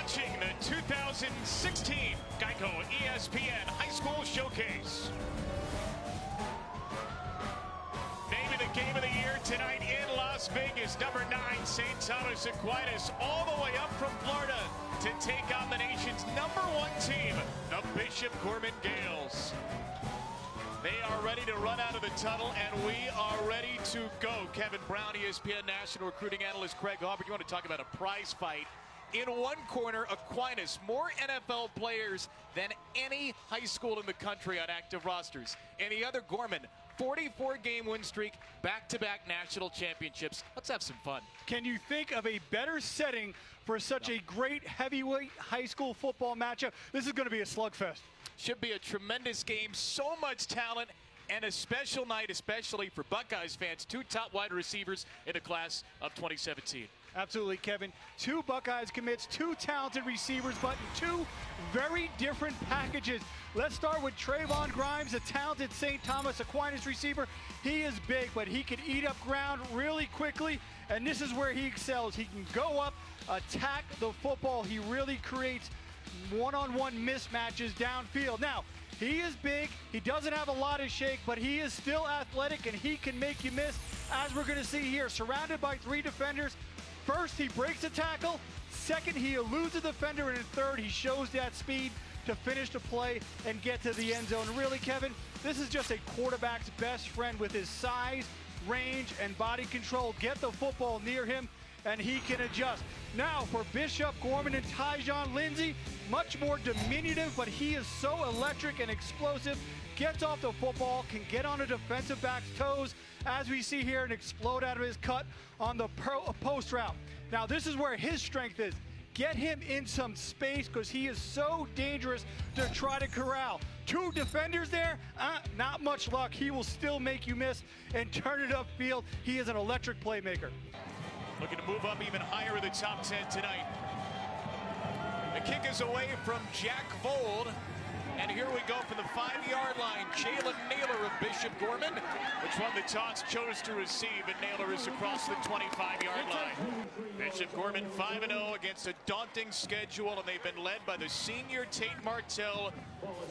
watching the 2016 GEICO ESPN High School Showcase. Naming the game of the year tonight in Las Vegas, number 9, St. Thomas Aquinas, all the way up from Florida to take on the nation's number 1 team, the Bishop Gorman Gaels. They are ready to run out of the tunnel, and we are ready to go. Kevin Brown, ESPN National Recruiting Analyst Craig Aubrey. You want to talk about a prize fight? In one corner, Aquinas, more NFL players than any high school in the country on active rosters. In the other, Gorman, 44-game win streak, back-to-back national championships. Let's have some fun. Can you think of a better setting for such a great heavyweight high school football matchup? This is going to be a slugfest. Should be a tremendous game, so much talent, and a special night, especially for Buckeyes fans. 2 top wide receivers in the class of 2017. Absolutely, Kevin. 2 Buckeyes commits, 2 talented receivers, but in 2 very different packages. Let's start with Trayvon Grimes, a talented St. Thomas Aquinas receiver. He is big, but he can eat up ground really quickly, and this is where he excels. He can go up, attack the football. He really creates one-on-one mismatches downfield. Now, he is big, he doesn't have a lot of shake, but he is still athletic, and he can make you miss, as we're going to see here. Surrounded by 3 defenders. First, he breaks a tackle. Second, he eludes a defender. And in third, he shows that speed to finish the play and get to the end zone. Really, Kevin, this is just a quarterback's best friend with his size, range, and body control. Get the football near him, and he can adjust. Now, for Bishop Gorman and Tyjon Lindsey, much more diminutive, but he is so electric and explosive. Gets off the football, can get on a defensive back's toes, as we see here, and explode out of his cut on the post route. Now, this is where his strength is. Get him in some space, because he is so dangerous to try to corral. 2 defenders there, not much luck. He will still make you miss and turn it upfield. He is an electric playmaker. Looking to move up even higher in the top 10 tonight. The kick is away from Jack Vold. And here we go from the 5-yard line. Jalen Naylor of Bishop Gorman, which one the toss chose to receive, and Naylor is across the 25-yard line. Bishop Gorman 5-0 against a daunting schedule, and they've been led by the senior Tate Martell,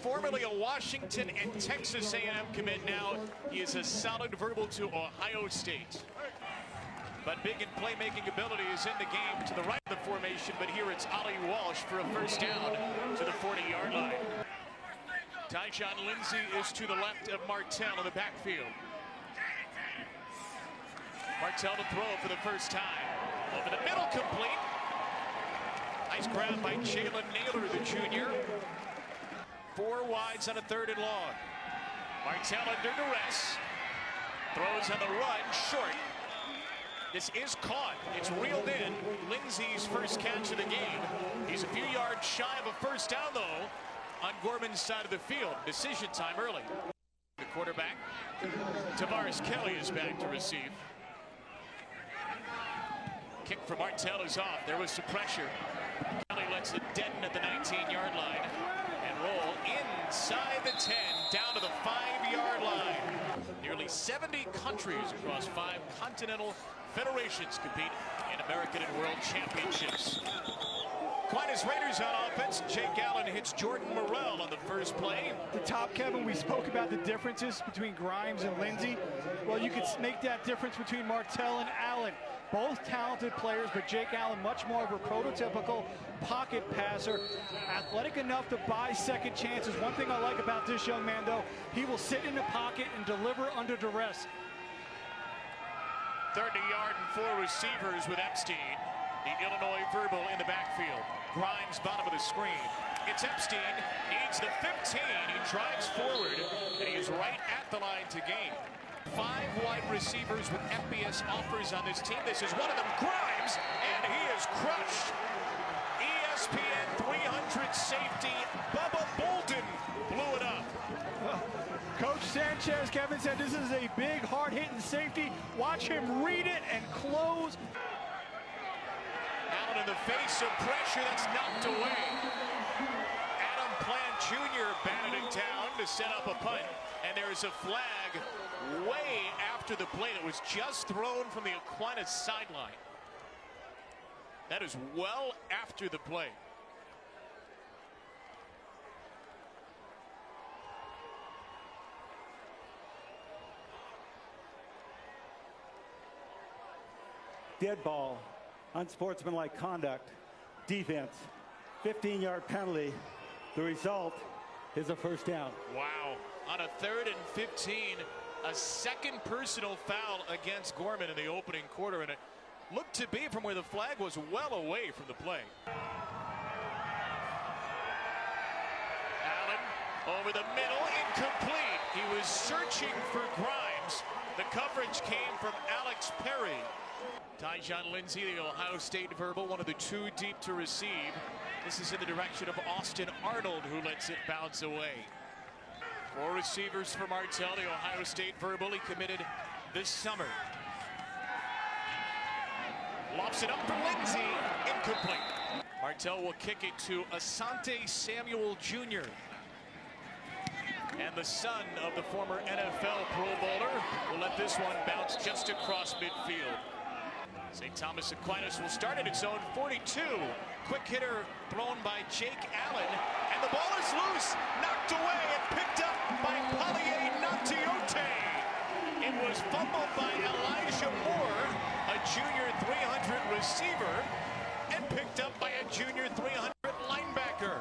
formerly a Washington and Texas A&M commit. Now he is a solid verbal to Ohio State. But big in playmaking ability is in the game to the right of the formation, but here it's Ollie Walsh for a first down to the 40-yard line. Tyjon Lindsey is to the left of Martell in the backfield. Martell to throw for the first time. Over the middle, complete. Nice grab by Jalen Naylor, the junior. 4 wides on a 3rd and long. Martell under duress. Throws on the run, short. This is caught. It's reeled in. Lindsey's first catch of the game. He's a few yards shy of a first down, though, on Gorman's side of the field. Decision time early. The quarterback, Tavares Kelly, is back to receive. Kick from Martell is off. There was some pressure. Kelly lets it deaden at the 19-yard line and roll inside the 10, down to the 5-yard line. Nearly 70 countries across 5 continental federations compete in American and World Championships. Aquinas Raiders on offense. Jake Allen hits Jordan Morrell on the first play. The top, Kevin, we spoke about the differences between Grimes and Lindsey. Well, you could make that difference between Martell and Allen. Both talented players, but Jake Allen much more of a prototypical pocket passer. Athletic enough to buy second chances. One thing I like about this young man, though, he will sit in the pocket and deliver under duress. 30-yard and 4 receivers with Epstein. The Illinois verbal in the backfield. Grimes bottom of the screen. It's Epstein, needs the 15. He drives forward, and he is right at the line to gain. 5 wide receivers with FBS offers on this team. This is one of them, Grimes, and he is crushed. ESPN 300 safety, Bubba Bolden blew it up. Coach Sanchez, Kevin, said this is a big, hard-hitting safety. Watch him read it and close. Allen in the face of pressure, that's knocked away. Adam Plant Jr. batted it down to set up a punt. And there's a flag way after the play that was just thrown from the Aquinas sideline. That is well after the play. dead ball, unsportsmanlike conduct, defense, 15-yard penalty. The result is a first down. Wow. On a 3rd and 15, a second personal foul against Gorman in the opening quarter, and it looked to be from where the flag was well away from the play. Allen over the middle, incomplete. He was searching for Grimes. The coverage came from Alex Perry. Tyjon Lindsey, the Ohio State verbal, one of the 2 deep to receive. This is in the direction of Austin Arnold, who lets it bounce away. 4 receivers for Martell, the Ohio State verbal he committed this summer. Lofts it up for Lindsey, incomplete. Martell will kick it to Asante Samuel Jr. And the son of the former NFL Pro Bowler will let this one bounce just across midfield. St. Thomas Aquinas will start at its own 42. Quick hitter thrown by Jake Allen. And the ball is loose, knocked away and picked up by Paulie Natiote. It was fumbled by Elijah Moore, a junior 300 receiver, and picked up by a junior 300 linebacker.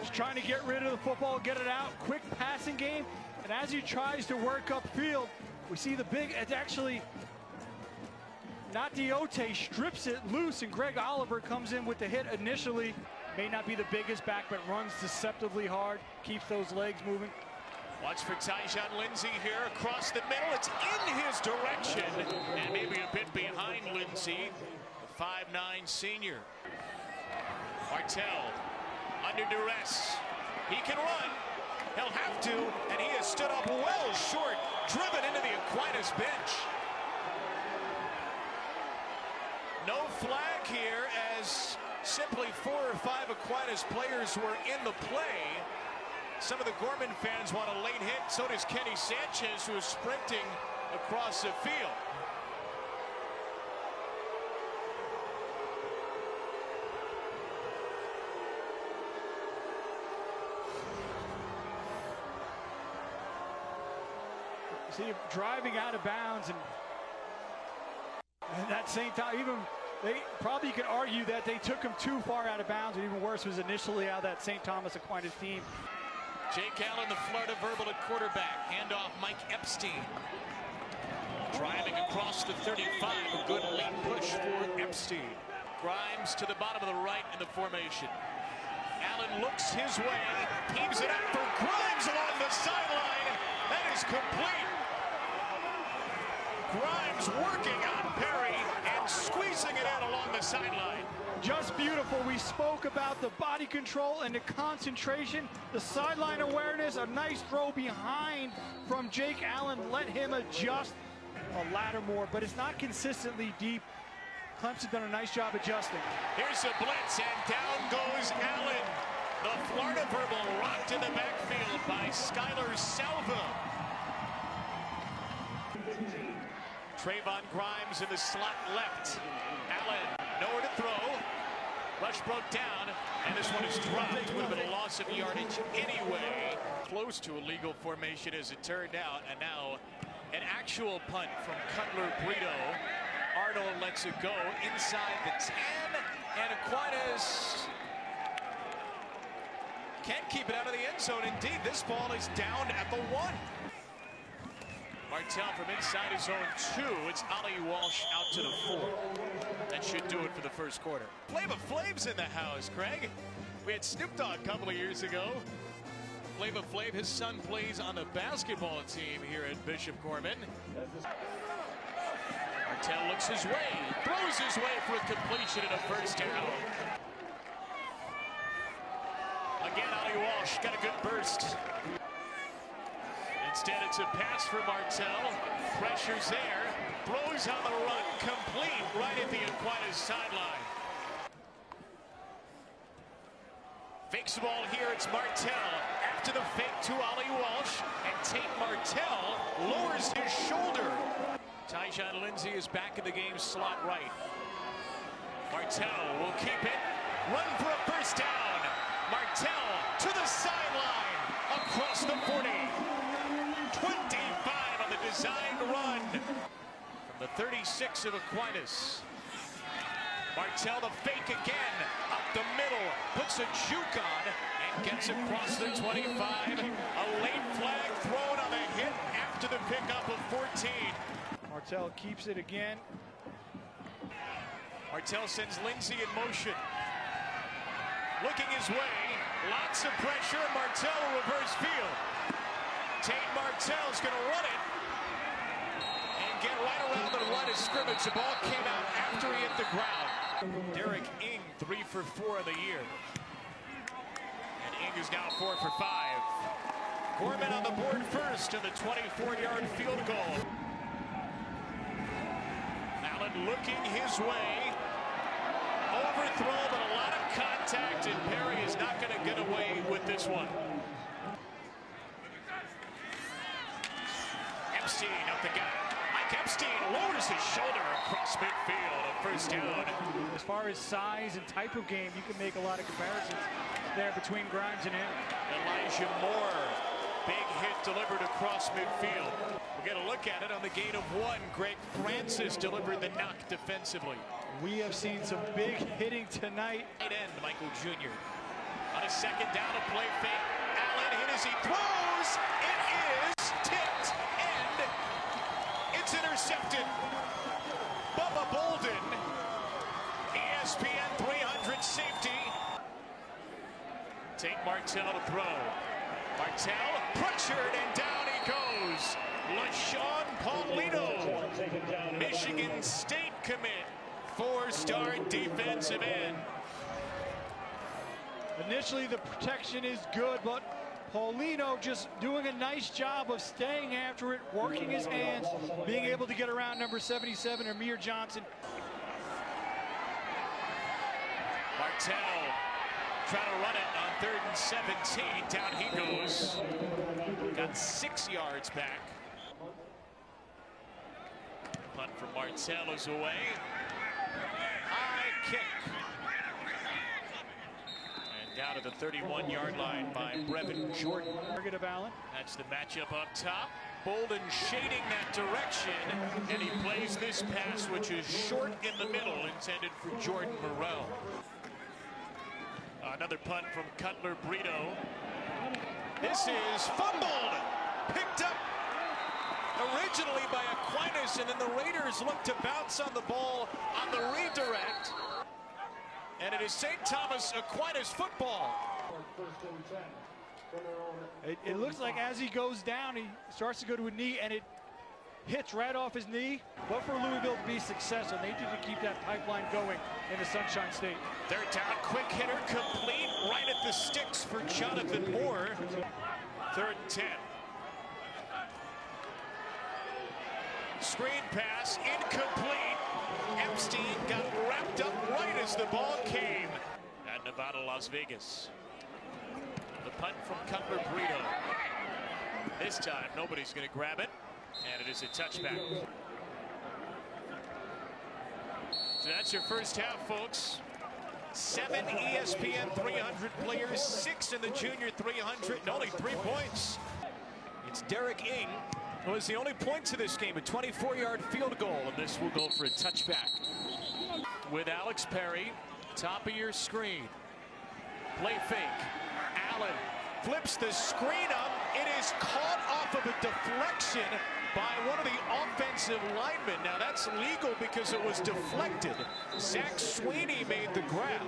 Just trying to get rid of the football, get it out, quick passing game. And as he tries to work upfield, we see the big, it's actually Natiote strips it loose, and Greg Oliver comes in with the hit initially. May not be the biggest back, but runs deceptively hard, keeps those legs moving. Watch for Tyjon Lindsey here across the middle. It's in his direction, and maybe a bit behind Lindsey, the 5'9" senior. Martell under duress. He can run. He'll have to, and he has stood up well short, driven into the Aquinas bench. No flag here, as simply 4 or 5 Aquinas players were in the play. Some of the Gorman fans want a late hit. So does Kenny Sanchez, who is sprinting across the field. See him driving out of bounds, and that same time, even they probably could argue that they took him too far out of bounds, and even worse was initially out of that St. Thomas Aquinas team. Jake Allen, the Florida verbal at quarterback. Handoff Mike Epstein. Driving across the 35, a good late push for Epstein. Grimes to the bottom of the right in the formation. Allen looks his way, teams it up for Grimes along the sideline. That is complete. Grimes working on Perry and squeezing it out along the sideline. Just beautiful. We spoke about the body control and the concentration, the sideline awareness. A nice throw behind from Jake Allen. Let him adjust a ladder more, but it's not consistently deep. Clemson done a nice job adjusting. Here's a blitz, and down goes Allen. The Florida verbal rocked in the backfield by Skylar Salva. Trayvon Grimes in the slot left. Allen, nowhere to throw. Rush broke down, and this one is dropped. Would have been a loss of yardage anyway. Close to a legal formation as it turned out, and now an actual punt from Cutler Brito. Arnold lets it go inside the 10, and Aquinas can't keep it out of the end zone. Indeed, this ball is down at the 1. Martell from inside his own 2. It's Ali Walsh out to the 4. That should do it for the first quarter. Flava Flav's in the house, Craig. We had Snoop Dogg a couple of years ago. Flava Flav, his son, plays on the basketball team here at Bishop Gorman. Martell looks his way, throws his way for a completion and a first down. Again, Ali Walsh got a good burst. Instead, it's a pass for Martell. Pressure's there. Throws on the run, complete right at the Aquinas sideline. Fakes the ball here, it's Martell. After the fake to Ali Walsh, and Tate Martell lowers his shoulder. Tyjon Lindsey is back in the game, slot right. Martell will keep it. Run for a first down. Martell to the sideline. Across the 40. 25 on the designed run from the 36 of Aquinas. Martell the fake again, up the middle, puts a juke on and gets across the 25. A late flag thrown on the hit after the pickup of 14. Martell keeps it again. Martell sends Lindsay in motion. Looking his way, lots of pressure, Martell will reverse field. Tate Martell's going to run it and get right around the line of scrimmage. The ball came out after he hit the ground. Derek Ing, 3 for 4 of the year. And Ing is now 4 for 5. Gorman on the board first to the 24-yard field goal. Allen looking his way. Overthrow, but a lot of contact, and Perry is not going to get away with this one. Epstein up the gut. Mike Epstein lowers his shoulder across midfield. A first down. As far as size and type of game, you can make a lot of comparisons there between Grimes and him. Elijah Moore, big hit delivered across midfield. We'll get a look at it on the gain of 1. Greg Francis delivered the knock defensively. We have seen some big hitting tonight. Tight end, Michael Jr. On a second down, a play fake. Allen hit as he throws. It is tipped, and it's intercepted. Bubba Bolden, ESPN 300 safety. Tate Martell to throw. Martell pressured, and down he goes. LaShawn Paulino, Michigan State commit. 4-star defensive end. Initially, the protection is good, but Paulino just doing a nice job of staying after it, working his hands, being able to get around number 77, Amir Johnson. Martell trying to run it on 3rd and 17. Down he goes. Got 6 yards back. Punt from Martell is away. High kick. And down to the 31-yard line by Brevin Jordan. Target of Allen. That's the matchup up top. Bolden shading that direction, and he plays this pass, which is short in the middle, intended for Jordan Moreau. Another punt from Cutler Brito. This is fumbled, picked up originally by Aquinas, and then the Raiders look to bounce on the ball on the redirect. And it is St. Thomas Aquinas football. It looks like as he goes down, he starts to go to a knee, and it hits right off his knee. But for Louisville to be successful, they need to keep that pipeline going in the Sunshine State. 3rd down, quick hitter, complete, right at the sticks for Jonathan Moore. 3rd and 10. Screen pass, incomplete. Epstein got wrapped up right as the ball came at Nevada, Las Vegas. The punt from Cutler Brito. This time, nobody's going to grab it, and it is a touchback. So that's your first half, folks. 7 ESPN 300 players, 6 in the Junior 300, and only 3 points. It's Derek Ing, who is the only points of this game, a 24-yard field goal, and this will go for a touchback. With Alex Perry, top of your screen. Play fake. Allen flips the screen up. It is caught off of a deflection by one of the offensive linemen. Now that's legal because it was deflected. Zach Sweeney made the grab.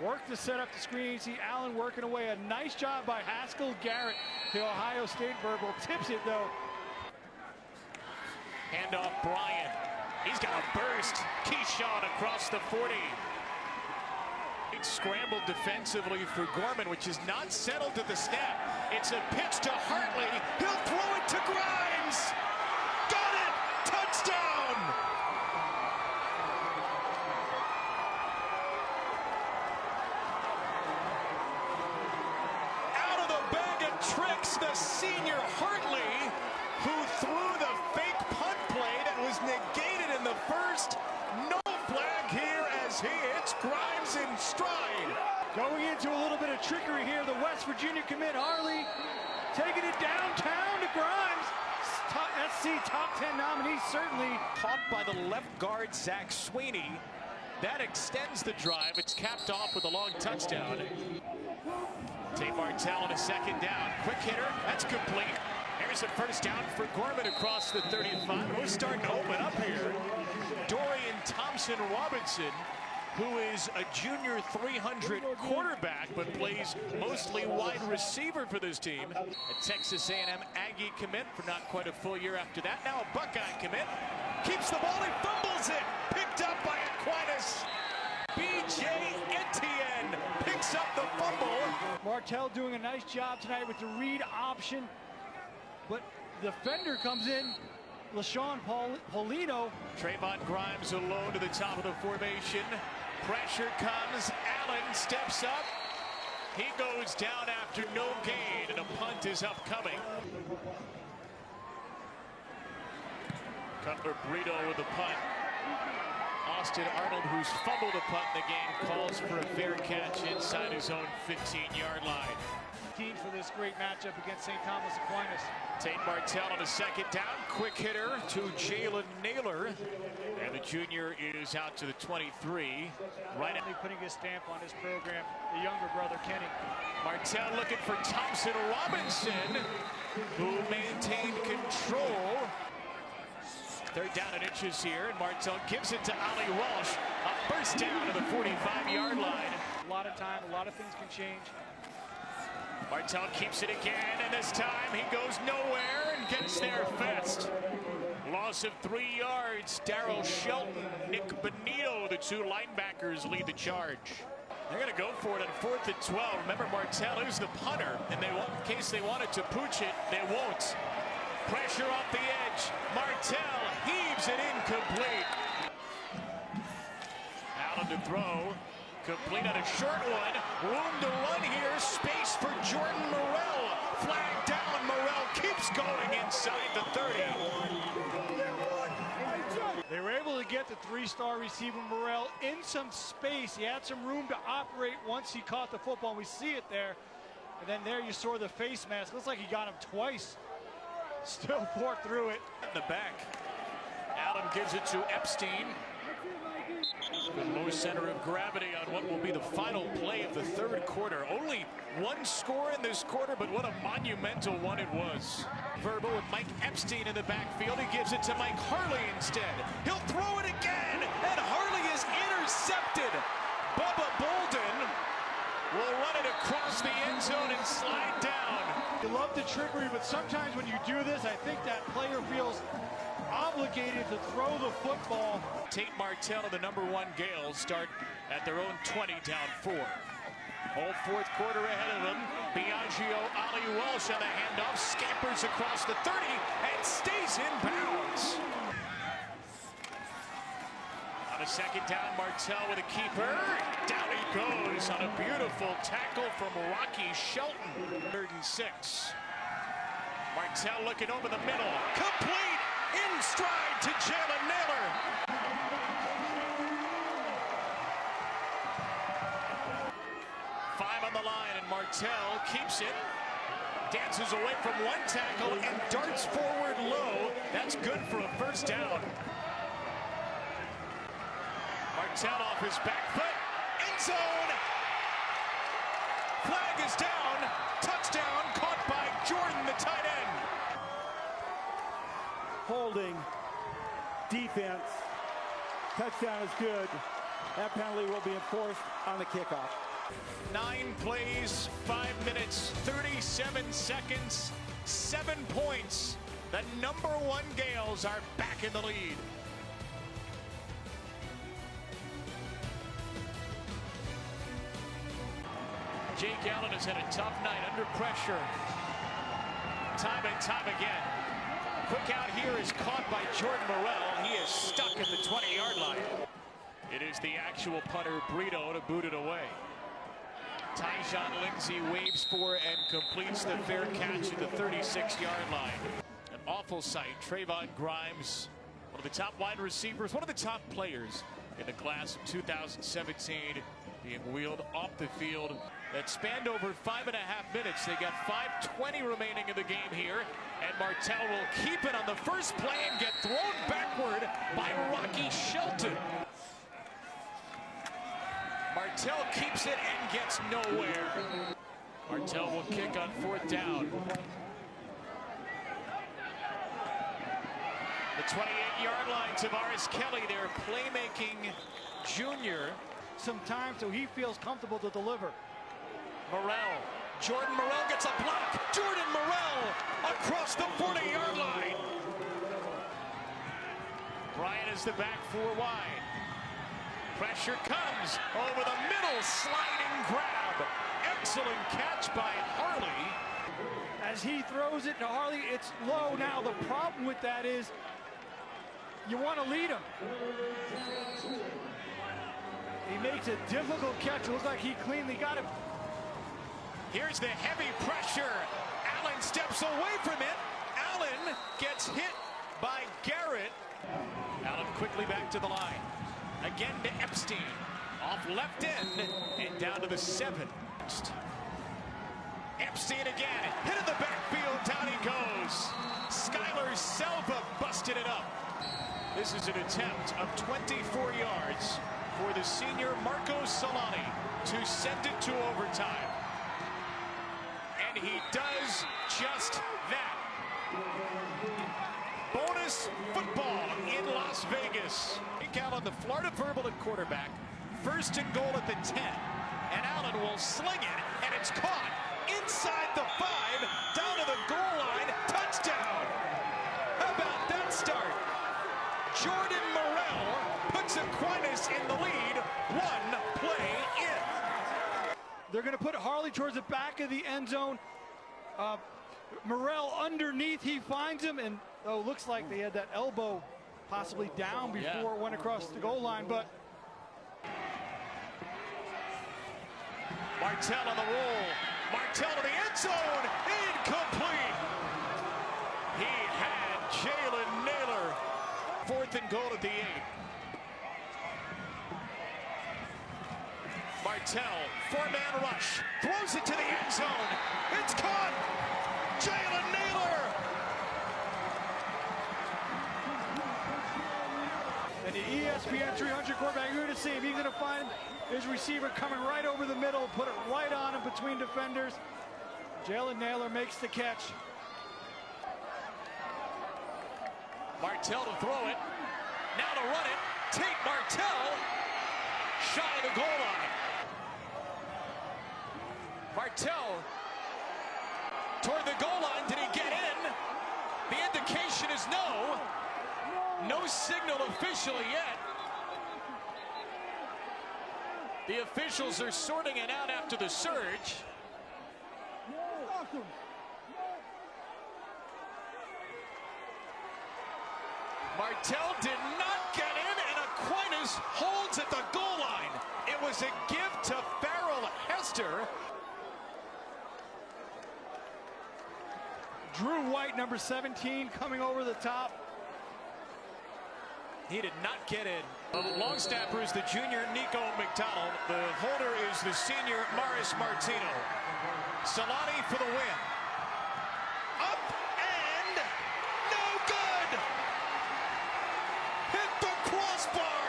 Work to set up the screen. See Allen working away. A nice job by Haskell Garrett. The Ohio State verbal tips it though. Handoff Bryant. He's got a burst. Keyshawn across the 40. Scrambled defensively for Gorman, which is not settled to the snap. It's a pitch to Hartley. He'll throw it to Grimes. Got it! Touchdown! Out of the bag of tricks, the senior Hartley, who threw the fake punt play that was negated in the first. No flag here as he hits Grimes in stride. Going into a little bit of trickery here, the West Virginia commit Hartley taking it downtown to Grimes. SC top 10 nominee, certainly. Caught by the left guard, Zach Sweeney. That extends the drive. It's capped off with a long touchdown. Tate Martell on a second down. Quick hitter. That's complete. Here's a first down for Gorman across the 35. We're starting to open up here. Dorian Thompson-Robinson, who is a junior 300 quarterback, but plays mostly wide receiver for this team. A Texas A&M Aggie commit for not quite a full year after that. Now a Buckeye commit. Keeps the ball and fumbles it. Picked up by Aquinas. B.J. Etienne picks up the fumble. Martell doing a nice job tonight with the read option, but the defender comes in, LaShawn Polito. Trayvon Grimes alone to the top of the formation. Pressure comes. Allen steps up. He goes down after no gain, and a punt is upcoming. Cutler Brito with the punt. Austin Arnold, who's fumbled a punt in the game, calls for a fair catch inside his own 15-yard line. Team for this great matchup against St. Thomas Aquinas. Tate Martell on a second down. Quick hitter to Jalen Naylor. And the junior is out to the 23. Right at putting his stamp on his program, the younger brother, Kenny. Martell looking for Thompson-Robinson, who maintained control. Third down and inches here, and Martell gives it to Ali Walsh. A first down to the 45-yard line. A lot of time, a lot of things can change. Martell keeps it again, and this time he goes nowhere and gets there fast. Loss of 3 yards. Darryl Shelton, Nick Benito, the two linebackers lead the charge. They're going to go for it on 4th and 12. Remember, Martell is the punter, and they won't, in case they wanted to pooch it, they won't. Pressure off the edge. Martell heaves it incomplete. Allen to throw. Complete on a short one. Room to run here. Space for Jordan Morrell. Flag down. Morrell keeps going inside the 30. They were able to get the 3-star receiver Morrell in some space. He had some room to operate once he caught the football. We see it there. And then there you saw the face mask. Looks like he got him twice. Still poured through it. In the back. Allen gives it to Epstein. The low center of gravity on what will be the final play of the third quarter. Only one score in this quarter, but what a monumental one it was. Verbal with Mike Epstein in the backfield. He gives it to Mike Harley instead. He'll throw it again, and Harley is intercepted. Bubba Bolden will run it across the end zone and slide down. You love the trickery, but sometimes when you do this, I think that player feels obligated to throw the football. Tate Martell and the #1 Gaels start at their own 20, down 4. Whole fourth quarter ahead of them. Biagio, Ali Walsh on the handoff, scampers across the 30 and stays in bounds. On a second down, Martell with a keeper. Down he goes on a beautiful tackle from Rocky Shelton. 3rd and 6. Martell looking over the middle. Complete in stride to Jalen Naylor. Five on the line, and Martell keeps it. Dances away from one tackle and darts forward low. That's good for a first down. Martell off his back foot. End zone. Flag is down. Touchdown caught by Jordan, the tight end. Holding, defense, touchdown is good. That penalty will be enforced on the kickoff. 9 plays, 5 minutes, 37 seconds, 7 points. The #1 Gaels are back in the lead. Jake Allen has had a tough night under pressure. Time and time again. Quick out here is caught by Jordan Morrell. He is stuck at the 20-yard line. It is the actual punter, Brito, to boot it away. Tyjon Lindsey waves for and completes the fair catch at the 36-yard line. An awful sight. Trayvon Grimes, one of the top wide receivers, one of the top players in the class of 2017 being wheeled off the field. That spanned over 5.5 minutes. They got 5:20 remaining in the game here. And Martell will keep it on the first play and get thrown backward by Rocky Shelton. Martell keeps it and gets nowhere. Martell will kick on 4th down. The 28-yard line, Tavares Kelly, their playmaking junior. Some time so he feels comfortable to deliver. Morrell. Jordan Morrell gets a block. Jordan Morrell across the 40-yard line. Bryant is the back 4 wide. Pressure comes over the middle, sliding grab. Excellent catch by Harley. As he throws it to Harley, it's low now. The problem with that is you want to lead him. He makes a difficult catch. It looks like he cleanly got him. Here's the heavy pressure. Allen steps away from it. Allen gets hit by Garrett. Allen quickly back to the line. Again to Epstein. Off left end and down to the 7. Epstein again. Hit in the backfield. Down he goes. Skylar Selva busted it up. This is an attempt of 24 yards for the senior Marco Solani to send it to overtime. And he does just that. Bonus football in Las Vegas. Kick out on the Florida Verbal at quarterback. 1st and goal at the 10. And Allen will sling it, and it's caught inside the 5, down to the goal line. Touchdown! How about that start? Jordan Morrell puts Aquinas in the lead, 1 play in. They're going to put Harley towards the back of the end zone. Morrell underneath, he finds him, and looks like they had that elbow possibly down before it went across the goal line, but Martell on the roll. Martell to the end zone. Incomplete. He had Jalen Naylor. 4th and goal at the 8. Martell, 4-man rush. Throws it to the end zone. It's caught. Jalen Naylor. and the ESPN 300 quarterback, you're going to see if he's going to find his receiver coming right over the middle, put it right on him between defenders. Jalen Naylor makes the catch. Martell to throw it. Now to run it. Tate Martell. Shot of the goal line. Martell toward the goal line. Did he get in? The indication is no. No signal officially yet. The officials are sorting it out after the surge. Martell did not get in, and Aquinas holds at the goal line. It was a give to Farrell Hester. Drew White, number 17, coming over the top. He did not get in. The long snapper is the junior Nico McDonald. The holder is the senior Maris Martino. Solani for the win. Up and no good. Hit the crossbar.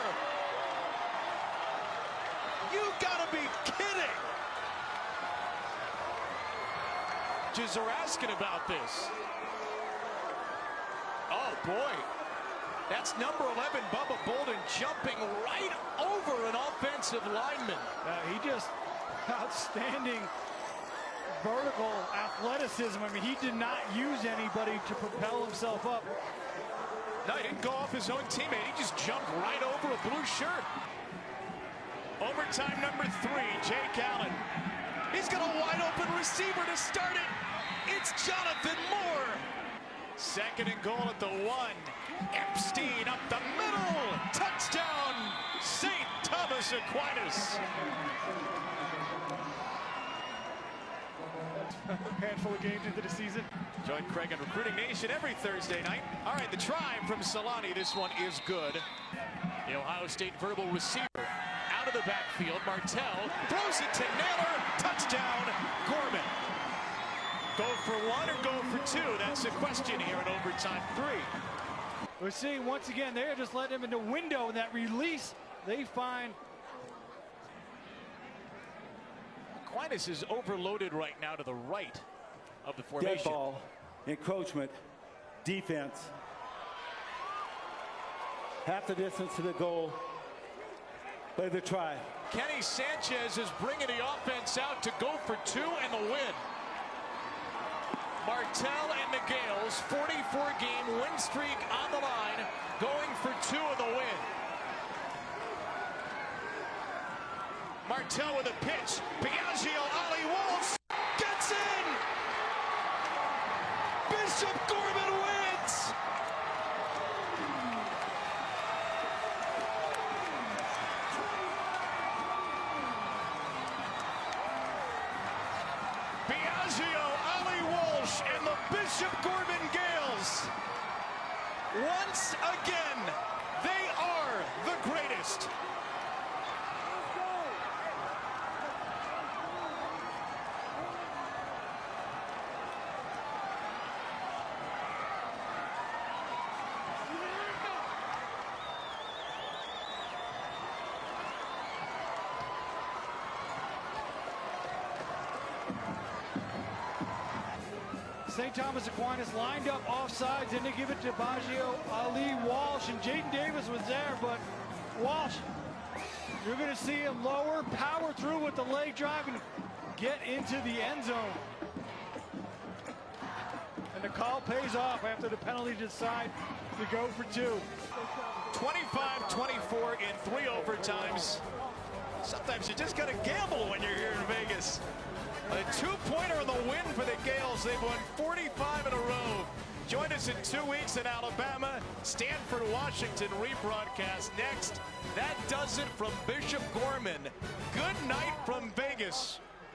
You gotta be kidding. Judges are asking about this. Oh boy. That's number 11, Bubba Bolden, jumping right over an offensive lineman. He just outstanding vertical athleticism. I mean, he did not use anybody to propel himself up. No, he didn't go off his own teammate. He just jumped right over a blue shirt. Overtime number 3, Jake Allen. He's got a wide open receiver to start it. It's Jonathan Moore. 2nd and goal at the 1. Epstein up the middle. Touchdown, St. Thomas Aquinas. A handful of games into the season. Join Craig on Recruiting Nation every Thursday night. All right, the try from Solani. This one is good. The Ohio State verbal receiver out of the backfield. Martell throws it to Naylor. Touchdown, Gorman. Go for one or go for two? That's the question here in overtime 3. We're seeing once again, they're just letting him in the window. In that release, they find Aquinas is overloaded right now to the right of the formation. Dead ball, encroachment, defense. Half the distance to the goal. Play the try. Kenny Sanchez is bringing the offense out to go for 2 and the win. Martell and the Gaels, 44-game win streak on the line, going for 2 of the win. Martell with a pitch. Biagio, Ali Walsh gets in. Bishop Gorman wins. Biagio, Ali Walsh, and the Bishop Gorman Gaels. Once again, they are the greatest. St. Thomas Aquinas lined up offsides, and they give it to Biagio, Ali Walsh, and Jaden Davis was there, but Walsh, you're going to see him lower, power through with the leg drive, and get into the end zone. And the call pays off after the penalty decide to go for 2. 25-24 in 3 overtimes. Sometimes you just got to gamble when you're here in Vegas. A 2-pointer in the win for the Gaels. They've won 45 in a row. Join us in 2 weeks in Alabama. Stanford, Washington rebroadcast next. That does it from Bishop Gorman. Good night from Vegas.